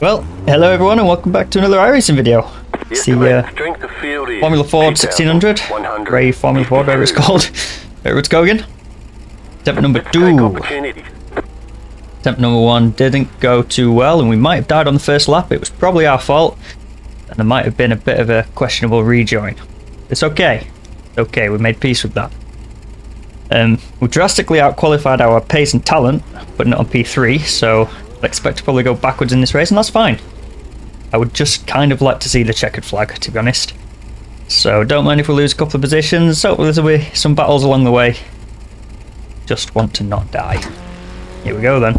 Well, hello everyone and welcome back to another iRacing video. It's the Formula Ford 1600, Ray Formula Ford, whatever it's called, at Rudskogen. Attempt number 2. Attempt number 1 didn't go too well and we might have died on the first lap. It was probably our fault and there might have been a bit of a questionable rejoin. It's okay. Okay, we made peace with that. We drastically outqualified our pace and talent, putting it on P3, so I expect to probably go backwards in this race, and that's fine. I would just kind of like to see the checkered flag, to be honest. So don't mind if we lose a couple of positions. Hopefully there'll be some battles along the way. Just want to not die. Here we go then.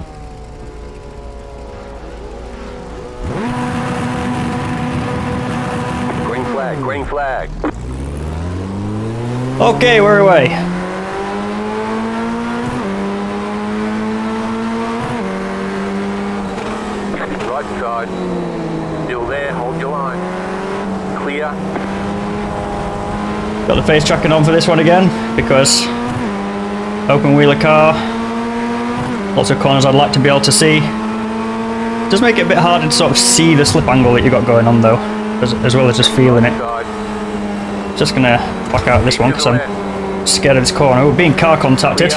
Green flag, green flag. Okay, we're away. Right side. Still there, hold your line. Clear. Got the face tracking on for this one again, because open wheeler car, lots of corners I'd like to be able to see. Does make it a bit harder to sort of see the slip angle that you got going on though, as well as just feeling it. Just gonna back out of this one because I'm scared of this corner. We're being car contacted.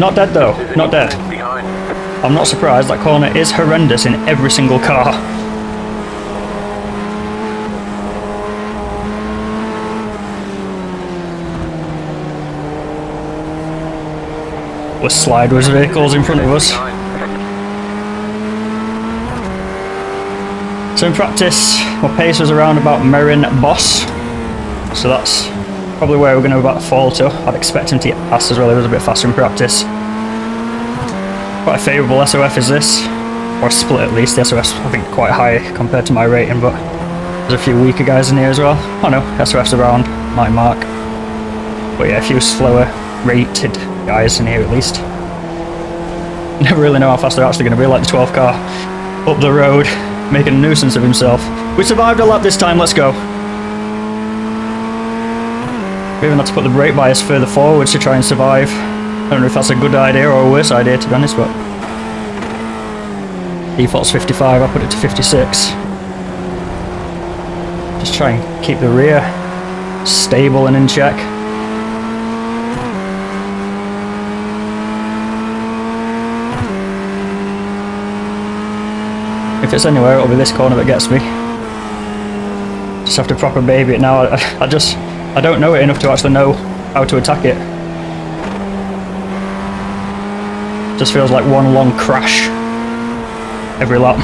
Not dead though, not dead. I'm not surprised, that corner is horrendous in every single car. With slideways vehicles in front of us. So in practice, my pace was around about Merrin Boss. So that's probably where we're going to about fall to. I'd expect him to get past as well, he was a bit faster in practice. Quite a favourable SOF is this, or a split at least. The SOF's I think quite high compared to my rating, but there's a few weaker guys in here as well. Oh no, SOF's around my mark. But yeah, a few slower rated guys in here at least. Never really know how fast they're actually going to be, like the 12 car up the road, making a nuisance of himself. We survived a lap this time, let's go. We even had to put the brake bias further forwards to try and survive. I don't know if that's a good idea or a worse idea to be honest, but default's 55, I put it to 56. Just try and keep the rear stable and in check. If it's anywhere, it'll be this corner that gets me. Just have to proper baby it now. I don't know it enough to actually know how to attack it. Just feels like one long crash every lap.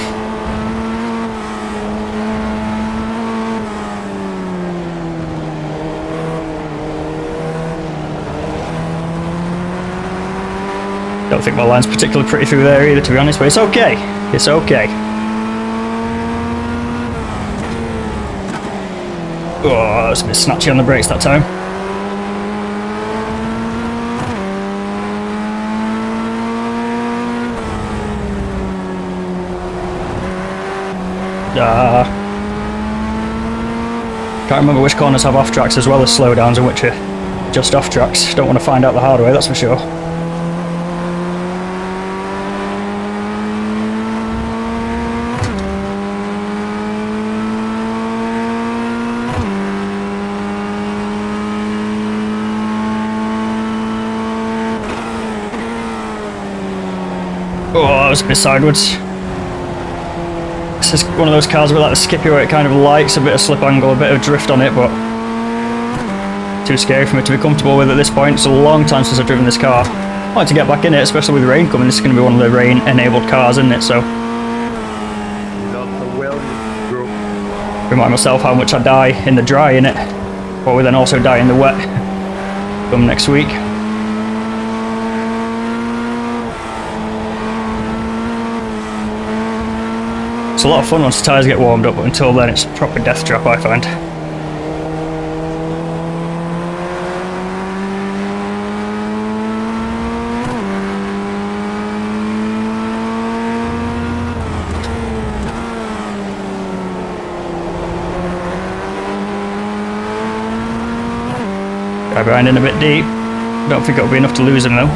Don't think my line's particularly pretty through there either, to be honest, but it's okay. It's okay. Oh, that's a bit snatchy on the brakes that time. Can't remember which corners have off tracks as well as slowdowns and which are just off tracks. Don't want to find out the hard way, that's for sure. Oh, that was a bit sideways. This is one of those cars with like the Skippy where it kind of likes a bit of slip angle, a bit of drift on it, but too scary for me to be comfortable with at this point. It's a long time since I've driven this car. I want to get back in it, especially with rain coming. This is going to be one of the rain-enabled cars, isn't it? So remind myself how much I die in the dry in it, but we then also die in the wet come next week. It's a lot of fun once the tyres get warmed up, but until then it's a proper death trap, I find. Guy behind in a bit deep. Don't think it'll be enough to lose him though.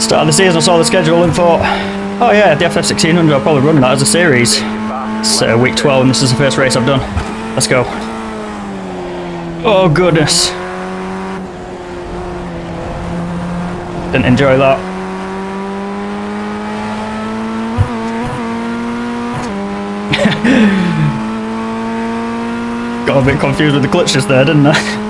Start of the season, I saw the schedule and thought, oh yeah, the FF1600, I'll probably run that as a series. It's week 12 and this is the first race I've done. Let's go. Oh goodness. Didn't enjoy that. Got a bit confused with the clutches there, didn't I?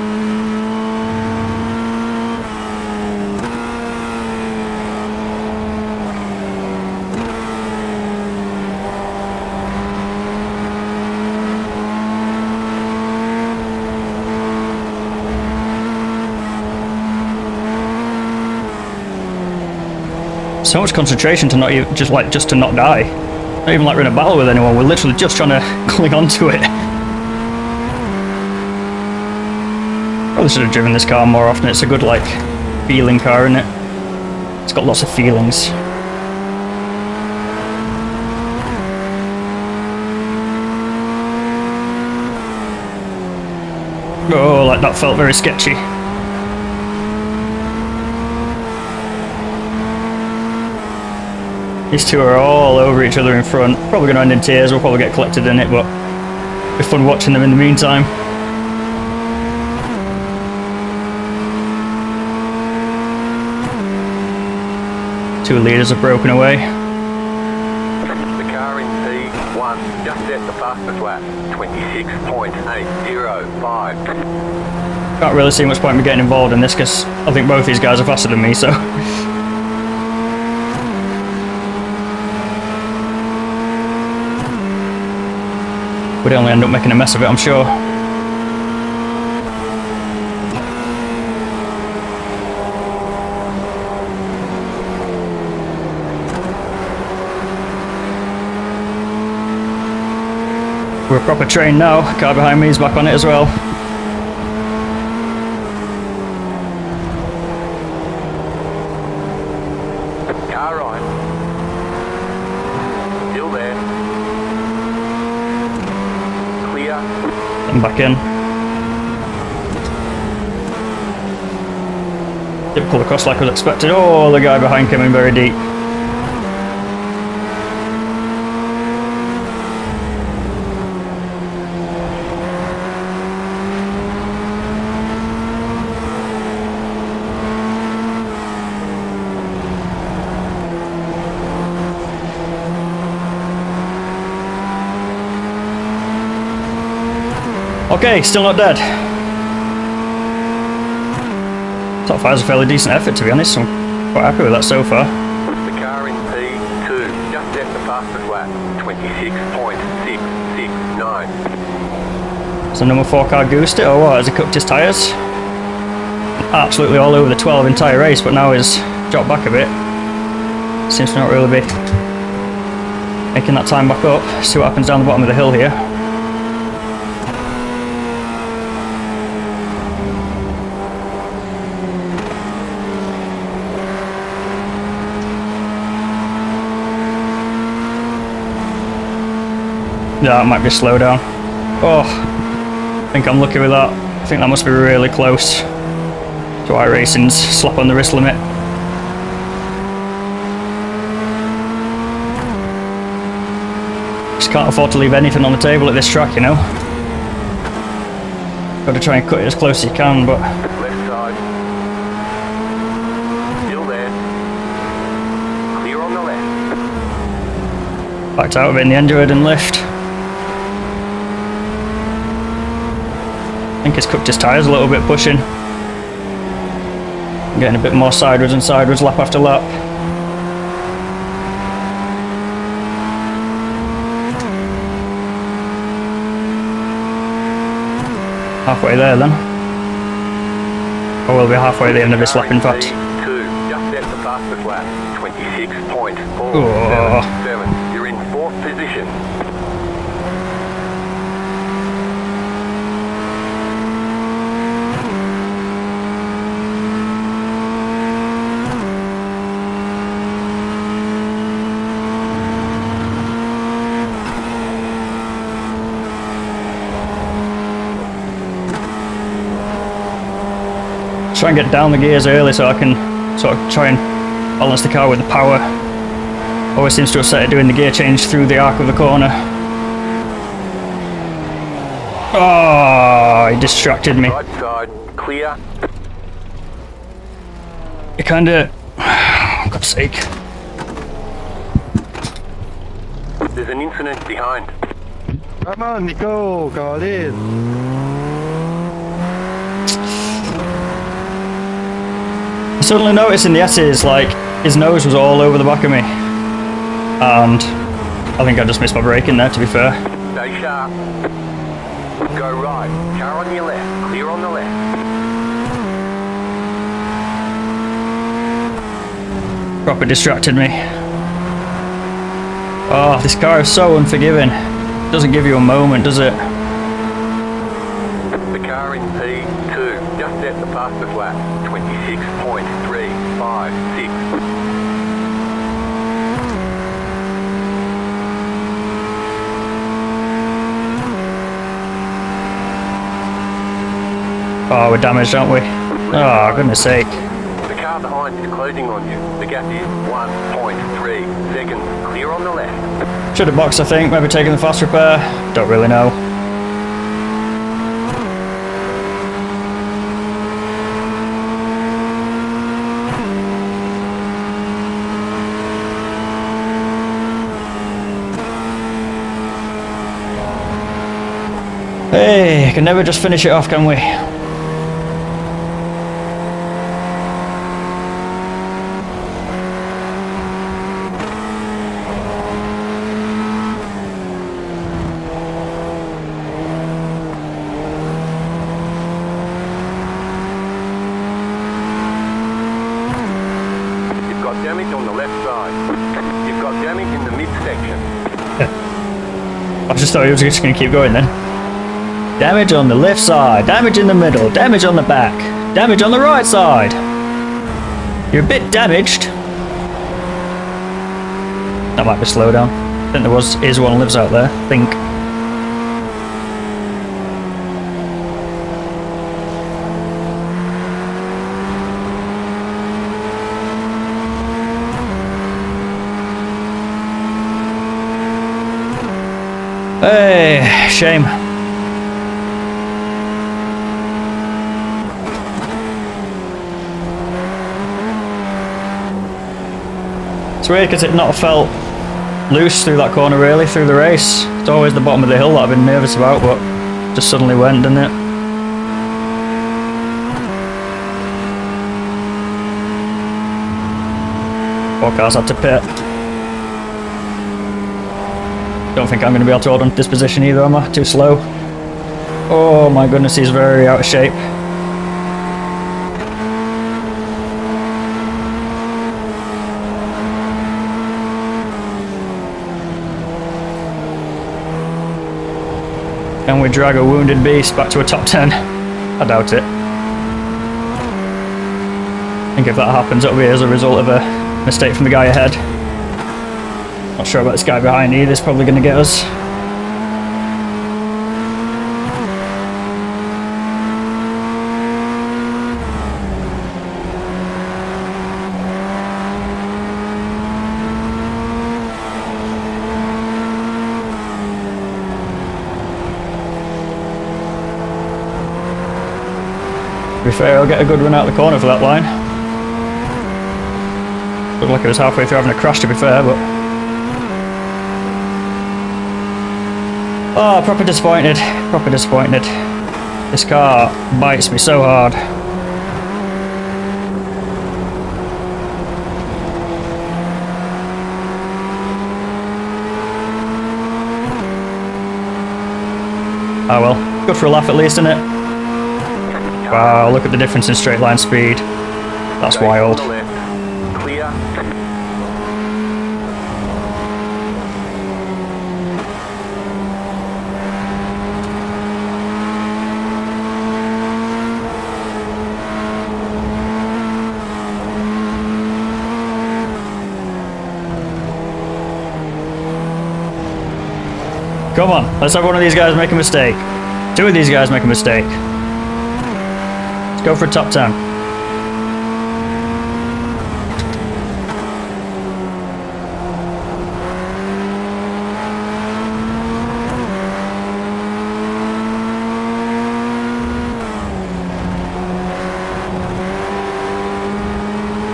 So much concentration to not even, just to not die. Not even like we're in a battle with anyone, we're literally just trying to cling on to it. Probably should have driven this car more often. It's a good like feeling car, isn't it? It's got lots of feelings. Oh, like that felt very sketchy. These two are all over each other in front. Probably going to end in tears, we'll probably get collected in it, but it'll be fun watching them in the meantime. Two leaders have broken away. The car in P1 just set the fastest lap, 26.805. Can't really see much point in me getting involved in this because I think both these guys are faster than me, so... We'd only end up making a mess of it, I'm sure. We're a proper train now. Car behind me is back on it as well. Car right. Still there. Clear. I'm back in. Didn't pull across like I was expected. Oh, the guy behind came in very deep. Okay, still not dead. Top 5's a fairly decent effort, to be honest. I'm quite happy with that so far. The car in P2 just set the fastest lap, 26.669. So number 4 car goosed it, or what? Has he cooked his tyres? Absolutely all over the 12 entire race, but now he's dropped back a bit. Seems to not really be making that time back up. See what happens down the bottom of the hill here. Yeah, that might be a slowdown. Oh, I think I'm lucky with that. I think that must be really close to iRacing's slap on the wrist limit. Just can't afford to leave anything on the table at this track, you know. Got to try and cut it as close as you can, but... Left side. Still there. Clear on the left. Backed out of it in the end, and lift. I think he's cooked his tyres a little bit pushing. Getting a bit more sideways and sideways lap after lap. Halfway there then. Or we'll be halfway at the end of this lap in fact. Just set the fastest lap, 26.477. You're in 4th position. Try and get down the gears early so I can sort of try and balance the car with the power. Always seems to have set it doing the gear change through the arc of the corner. Oh, he distracted me. Right side, clear. It kinda... For God's sake. There's an incident behind. Come on, Nico, got it. I suddenly noticed in the S's, like, his nose was all over the back of me. And I think I just missed my braking there, to be fair. Stay sharp. Go right. Car on your left. Clear on the left. Proper distracted me. Oh, this car is so unforgiving. Doesn't give you a moment, does it? The car in P2 just set the fastest lap. 26.356. Oh, we're damaged, aren't we? Oh, goodness sake. The car behind is closing on you. The gap is 1.3 seconds. Clear on the left. Should have boxed, I think. Maybe taken the fast repair. Don't really know. Hey, can never just finish it off, can we? You've got damage on the left side. You've got damage in the midsection. I just thought he was just going to keep going then. Damage on the left side, damage in the middle, damage on the back, damage on the right side. You're a bit damaged. That might be slow down. I think there is one lives out there, I think. Hey, shame. It's weird because it not felt loose through that corner really, through the race. It's always the bottom of the hill that I've been nervous about, but just suddenly went, didn't it? Four cars had to pit. Don't think I'm going to be able to hold on to this position either, am I? Too slow. Oh my goodness, he's very out of shape. Can we drag a wounded beast back to a top 10? I doubt it. I think if that happens, it'll be as a result of a mistake from the guy ahead. Not sure about this guy behind either, he's probably going to get us. To be fair, I'll get a good run out of the corner for that line. Looked like it was halfway through having a crash, to be fair, but... Oh, proper disappointed. Proper disappointed. This car bites me so hard. Oh well, good for a laugh at least, isn't it? Wow, look at the difference in straight line speed. That's wild. Clear. Come on, let's have one of these guys make a mistake. Two of these guys make a mistake. Let's go for a top 10.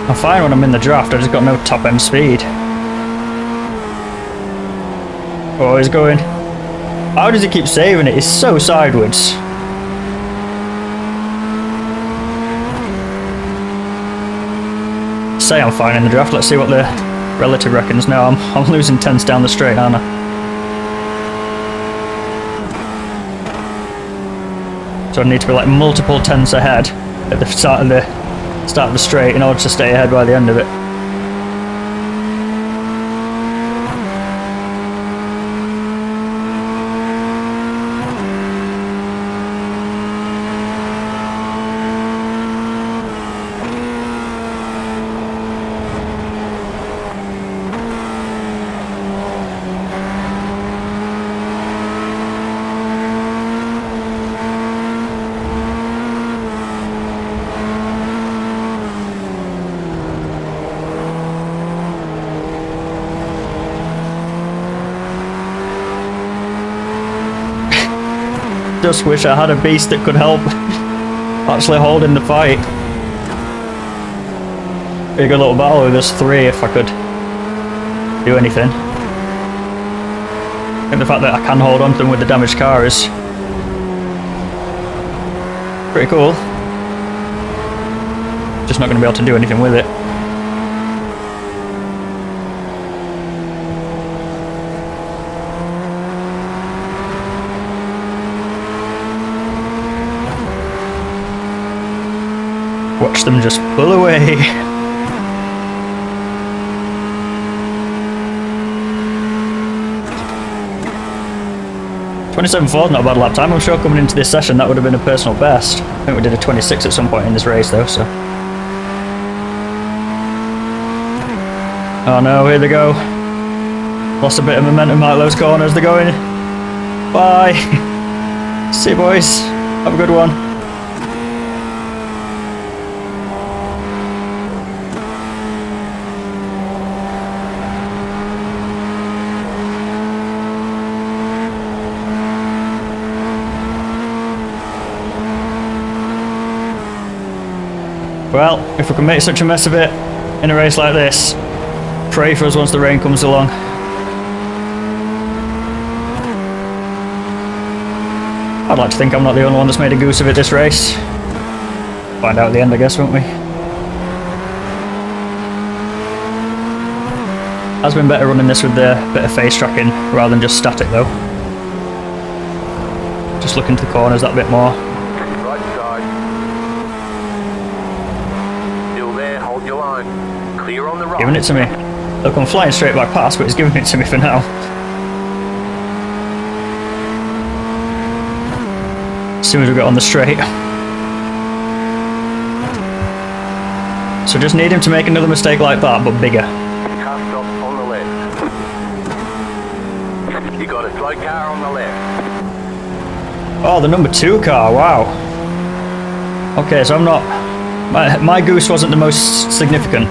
I'm fine when I'm in the draft, I just got no top end speed. Oh, he's going. How does he keep saving it? He's so sideways. Say I'm fine in the draft. Let's see what the relative reckons. No, I'm losing tenths down the straight, aren't I? So I need to be like multiple tenths ahead at the start of the straight in order to stay ahead by the end of it. Just wish I had a beast that could help actually holding the fight. Be a good little battle with us three if I could do anything. I think the fact that I can hold on to them with the damaged car is pretty cool. Just not going to be able to do anything with it. Watch them just pull away. 27.4 not a bad lap time. I'm sure coming into this session that would have been a personal best. I think we did a 26 at some point in this race though, so. Oh no, here they go. Lost a bit of momentum out of those corners. They're going. Bye. See you boys. Have a good one. Well, if we can make such a mess of it in a race like this, pray for us once the rain comes along. I'd like to think I'm not the only one that's made a goose of it this race. Find out at the end, I guess, won't we? Has been better running this with the bit of face tracking rather than just static though. Just looking to the corners that bit more. Right side. Still there, hold your line. Clear on the right. Giving it to me. Look, I'm flying straight back past, but he's giving it to me for now. As soon as we get on the straight. So just need him to make another mistake like that, but bigger. Car stop on the left. You got a slow car on the left. Oh, the number 2 car, wow. Okay, so I'm not... My goose wasn't the most significant.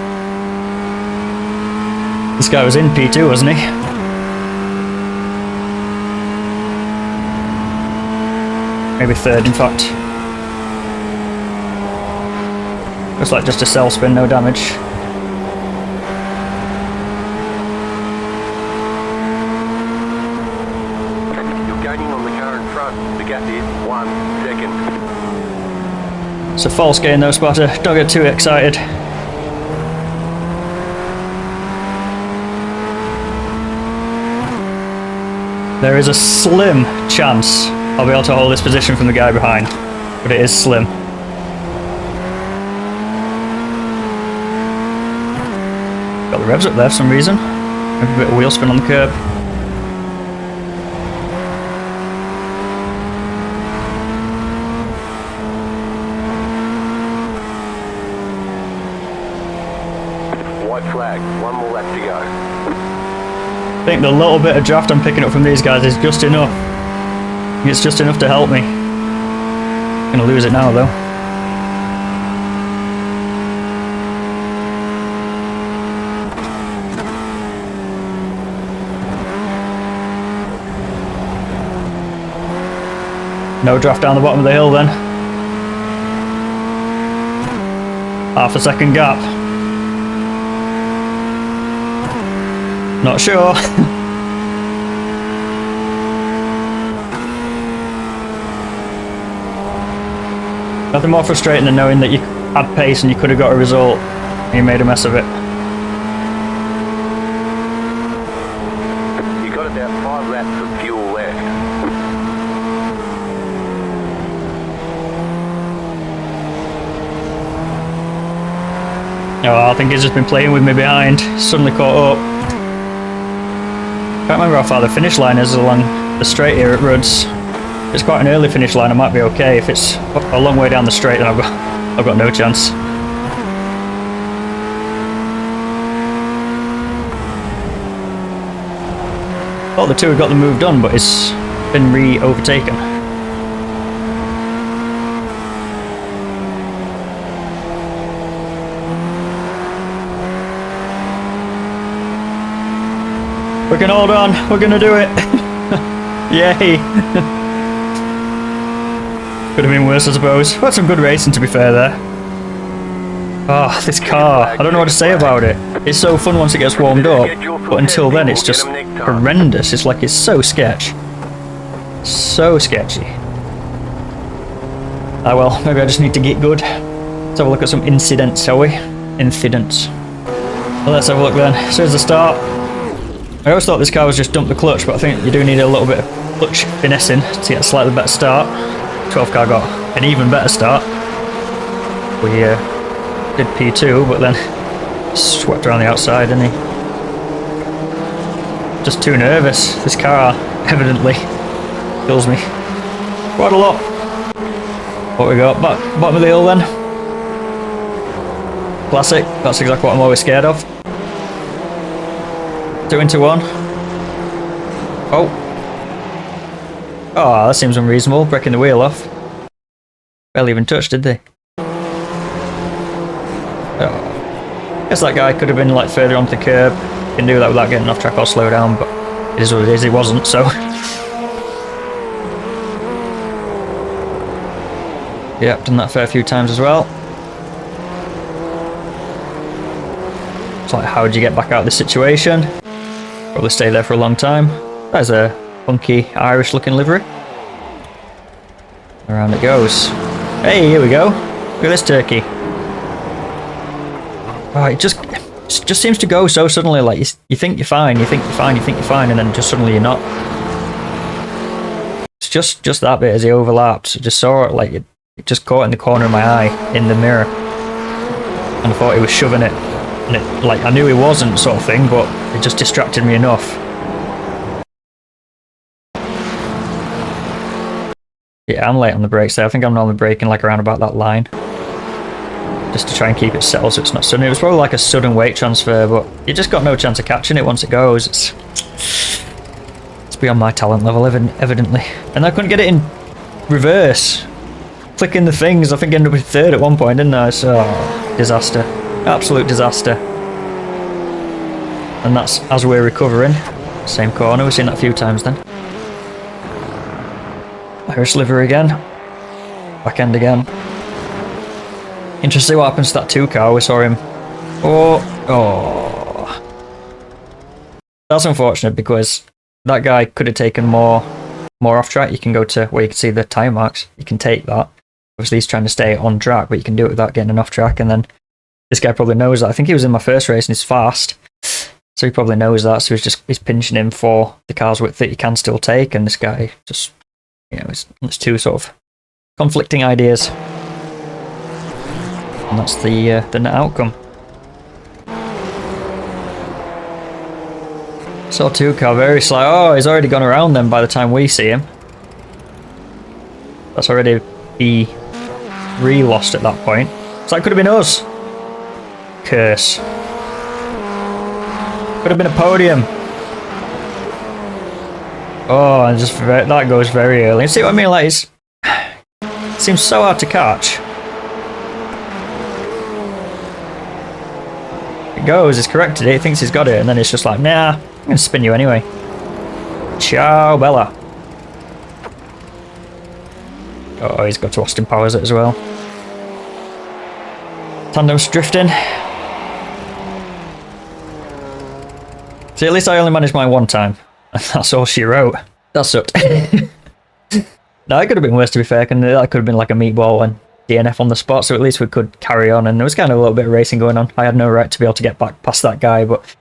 This guy was in P2, wasn't he? Maybe 3rd, in fact. Looks like just a cell spin, no damage. You're gaining on the car in front. The gap is 1 second. It's a false gain though, Spotter. Don't get too excited. There is a slim chance I'll be able to hold this position from the guy behind, but it is slim. Got the revs up there for some reason. Maybe a bit of wheel spin on the curb. White flag, 1 more lap to go. I think the little bit of draft I'm picking up from these guys is just enough. It's just enough to help me. Gonna lose it now though. No draft down the bottom of the hill then. Half a second gap. Not sure. Nothing more frustrating than knowing that you had pace and you could have got a result and you made a mess of it. You got about 5 laps of fuel left. Oh, I think he's just been playing with me behind. Suddenly caught up. Can't remember how far the finish line is along the straight here at Ruds. If it's quite an early finish line, I might be okay. If it's a long way down the straight, then I've got no chance. Thought the two had got the move done, but it's been re-overtaken. We can hold on, we're gonna do it! Yay! Could have been worse, I suppose. We've had some good racing, to be fair, there. Oh, this car, I don't know what to say about it. It's so fun once it gets warmed up, but until then it's just horrendous. It's like it's so sketch. So sketchy. Ah well, maybe I just need to get good. Let's have a look at some incidents, shall we? Incidents. Well, let's have a look then. So here's the start. I always thought this car was just dump the clutch, but I think you do need a little bit of clutch finessing to get a slightly better start. 12 car got an even better start. We did P2, but then swept around the outside, didn't he? Just too nervous. This car evidently kills me quite a lot. What we got? Bottom of the hill then. Classic. That's exactly what I'm always scared of. 2 into 1. Oh. Oh, that seems unreasonable. Breaking the wheel off. Barely even touched, did they? Oh. Guess that guy could have been like further onto the curb. Can do that without getting off track or slow down, but it is what it is. He wasn't, so. Yep, done that a fair few times as well. It's like, how would you get back out of this situation? Probably stay there for a long time. That's a funky Irish looking livery. Around it goes. Hey, here we go. Look at this turkey. Oh, it just seems to go so suddenly. Like you think you're fine, you think you're fine, you think you're fine, and then just suddenly you're not. It's just that bit as he overlapped. I just saw it like it just caught in the corner of my eye in the mirror, and I thought he was shoving it. And it, like, I knew he wasn't, sort of thing, but it just distracted me enough. Yeah, I'm late on the brakes there. I think I'm normally braking like around about that line. Just to try and keep it settled so it's not sudden. It was probably like a sudden weight transfer, but you just got no chance of catching it once it goes. It's beyond my talent level, evidently. And I couldn't get it in reverse. Clicking the things, I think I ended up in third at one point, didn't I? So, disaster. Absolute disaster. And that's as we're recovering. Same corner, we've seen that a few times then. Irish livery again. Back end again. Interesting to see what happens to that 2 car. We saw him. Oh. That's unfortunate because that guy could have taken more off track. You can go to where you can see the tyre marks. You can take that. Obviously he's trying to stay on track, but you can do it without getting an off track, and then this guy probably knows that. I think he was in my first race and he's fast, so he probably knows that. So he's pinching him for the car's width that he can still take, and this guy just, you know, it's two sort of conflicting ideas, and that's the net outcome. Saw 2 car very slow. Oh, he's already gone around them by the time we see him. That's already be re-lost at that point. So that could have been us. Curse. Could have been a podium. Oh, and just that goes very early. You see what I mean? Like it seems so hard to catch. It goes, it's corrected it, he thinks he's got it, and then it's just like, nah, I'm gonna spin you anyway. Ciao, Bella. Oh, he's got to Austin Powers it as well. Tandem's drifting. See, at least I only managed mine one time. That's all she wrote. That sucked. No, it could have been worse, to be fair. That could have been like a meatball and DNF on the spot, so at least we could carry on. And there was kind of a little bit of racing going on. I had no right to be able to get back past that guy, but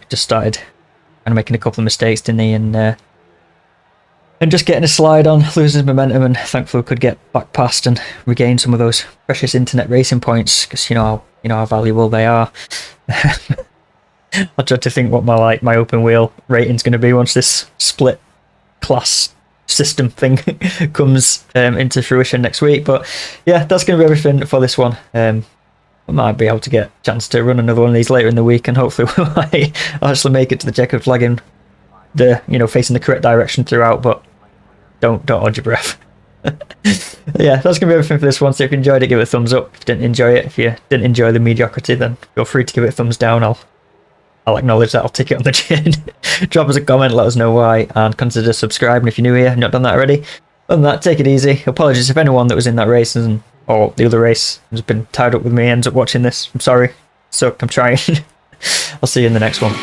just started kind of making a couple of mistakes, didn't he? And just getting a slide on, losing his momentum, and thankfully we could get back past and regain some of those precious internet racing points, because you know how valuable they are. I'll try to think what my open wheel rating's going to be once this split class system thing comes into fruition next week. But yeah, that's going to be everything for this one. I might be able to get a chance to run another one of these later in the week, and hopefully we might actually make it to the checkered flag in the facing the correct direction throughout. But don't hold your breath. Yeah, that's gonna be everything for this one. So if you enjoyed it, give it a thumbs up. If you didn't enjoy it, if you didn't enjoy the mediocrity, then feel free to give it a thumbs down. I'll acknowledge that. I'll tick it on the chin. Drop us a comment, let us know why, and consider subscribing if you're new here and not done that already. Other than that, take it easy. Apologies if anyone that was in that race or the other race has been tied up with me ends up watching this. I'm sorry. Sucked. I'm trying. I'll see you in the next one.